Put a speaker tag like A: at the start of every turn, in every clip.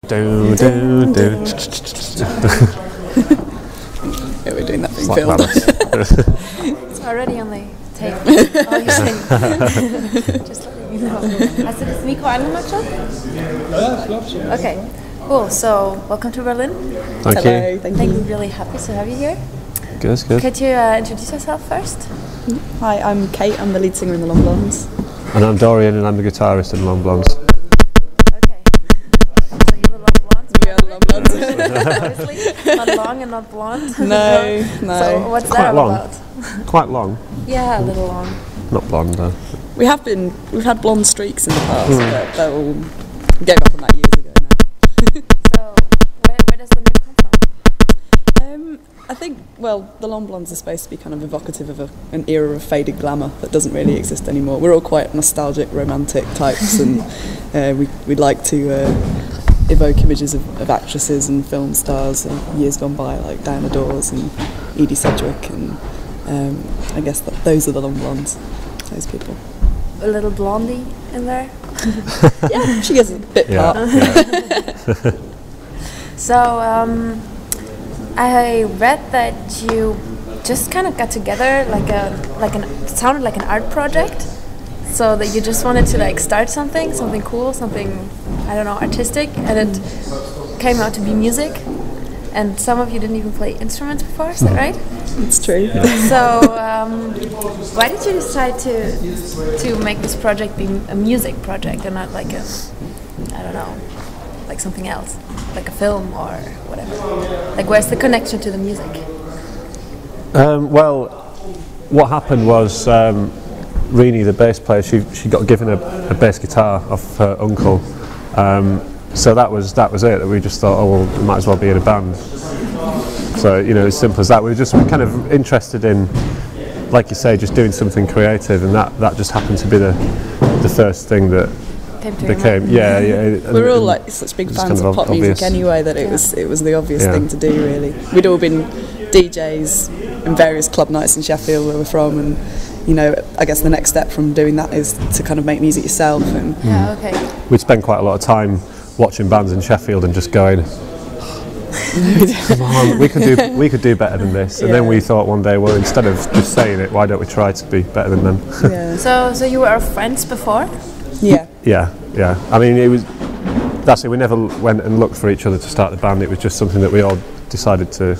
A: Do, do, do.
B: Yeah, we're doing that thing,
A: It's like
B: Phil.
C: It's already on the tape. Oh, you're saying. Just letting you know. Hast du das Mikro angemacht schon?
D: Ja, ich glaube schon.
C: Okay, cool. So, welcome to Berlin.
A: Thank
B: Hello,
A: you.
B: thank
C: I'm
B: you.
C: really happy to have you here.
A: Good, good.
C: Could you introduce yourself first?
B: Hi, I'm Kate. I'm the lead singer in the Long Blondes.
A: And I'm Dorian, and I'm the guitarist in Long Blondes.
C: Okay. So you're the long blondes?
B: We are the Long Blondes.
C: Obviously. Not long and not blonde.
B: No, no.
C: So what's
A: It's
C: that
A: quite long.
C: about?
A: Quite long,
C: Yeah, a little long.
A: not blonde though.
B: We've had blonde streaks in the past, but they're all gave up on that years ago now.
C: So where does the name come from?
B: I think, well, the Long Blondes are supposed to be kind of evocative of an era of faded glamour that doesn't really exist anymore. We're all quite nostalgic, romantic types, and we'd like to evoke images of actresses and film stars of years gone by, like Diana Dawes and Edie Sedgwick, and I guess those are the Long Blondes, those people.
C: A little blondie in there.
B: Yeah, she gets a bit part.
A: Yeah.
C: So I read that you just kind of got together it sounded like an art project. So that you just wanted to like start something cool, something I don't know, artistic, and it came out to be music. And some of you didn't even play instruments before, is that right?
B: It's true.
C: So why did you decide to make this project be a music project and not like I don't know, like something else, like a film or whatever? Like where's the connection to the music?
A: Well, what happened was Rini, the bass player, she got given a bass guitar off her uncle. So that was it. That we just thought, oh well, we might as well be in a band. So as simple as that. We were just kind of interested in, like you say, just doing something creative, and that just happened to be the first thing that became. Yeah.
B: We were all like such big fans
A: kind
B: of
A: of
B: pop
A: obvious.
B: music anyway that it was the obvious
A: Yeah.
B: thing to do, really. We'd all been DJs in various club nights in Sheffield where we're from, and I guess the next step from doing that is to kind of make music yourself. And
C: Yeah, okay.
A: We'd spend quite a lot of time watching bands in Sheffield and just going, come on, we could do better than this. And then we thought one day, well, instead of just saying it, why don't we try to be better than them?
B: yeah.
C: So you were friends before?
B: Yeah.
A: Yeah. I mean, that's it. We never went and looked for each other to start the band. It was just something that we all decided to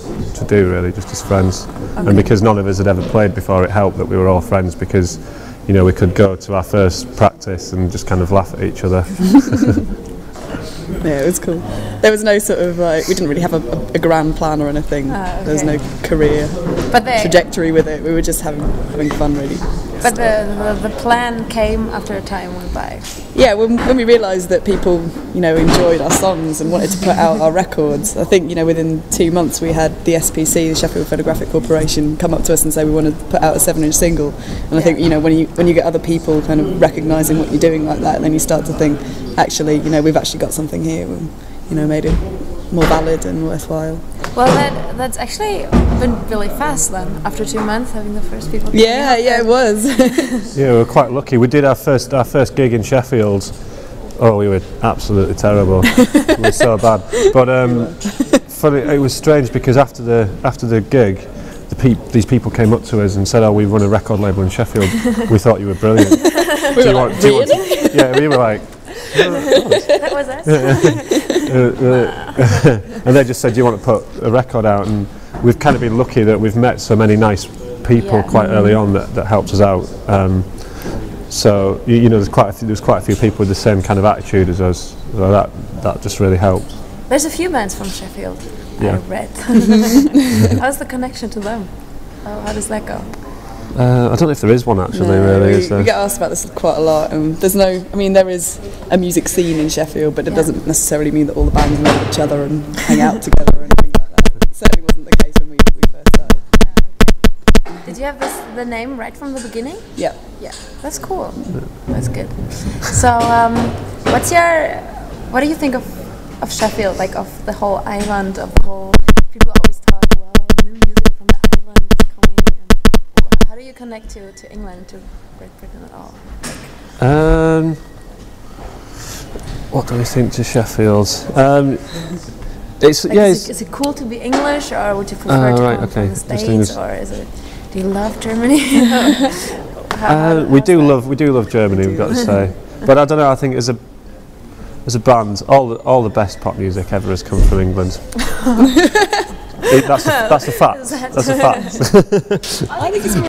A: do, really, just as friends. Okay. And because none of us had ever played before, it helped that we were all friends, because we could go to our first practice and just kind of laugh at each other.
B: Yeah, it was cool. There was no sort of we didn't really have a grand plan or anything.
C: Okay.
B: There was no career trajectory with it. We were just having fun, really.
C: But the plan came after a time went by.
B: Yeah, when we realised that people, enjoyed our songs and wanted to put out our records, I think, within 2 months we had the SPC, the Sheffield Photographic Corporation, come up to us and say we want to put out a 7-inch single. And I think, when you get other people kind of recognising what you're doing like that, then you start to think, actually, we've actually got something here, and, made it more valid and worthwhile.
C: Well, that's actually been really fast then. After 2 months, having the first people.
B: Yeah, it was.
A: Yeah, we were quite lucky. We did our first gig in Sheffield. Oh, we were absolutely terrible. We were so bad. But funny, it was strange because after the gig, these people came up to us and said, "Oh, we run a record label in Sheffield. We thought you were brilliant." Yeah, we were like.
C: That was us.
A: And they just said, "Do you want to put a record out?" And we've kind of been lucky that we've met so many nice people quite early on that helped us out. So there's quite a few people with the same kind of attitude as us. So that just really helped.
C: There's a few bands from Sheffield.
A: Yeah.
C: I read. How's the connection to them? How does that go?
A: I don't know if there is one actually. Really, is there?
B: We get asked about this quite a lot. There is a music scene in Sheffield, but it doesn't necessarily mean that all the bands know each other and hang out together or anything like that. It certainly wasn't the case when we first started.
C: Okay. Did you have the name right from the beginning?
B: Yeah.
C: Yeah, that's cool. That's good. So, what do you think of Sheffield? Like of the whole island, of the whole. People always talk, well, new music from the island is coming. And how do you connect to England, to Great Britain at all?
A: What do we think to Sheffield? It's
C: Like,
A: yeah.
C: is it cool to be English, or would you prefer to
A: right,
C: come
A: okay,
C: from the
A: just
C: States, or is it? Do you love Germany?
A: We do love Germany. We've got to say, but I don't know. I think as a band, all the best pop music ever has come from England. That's a fact. That's a fact.
B: I think it's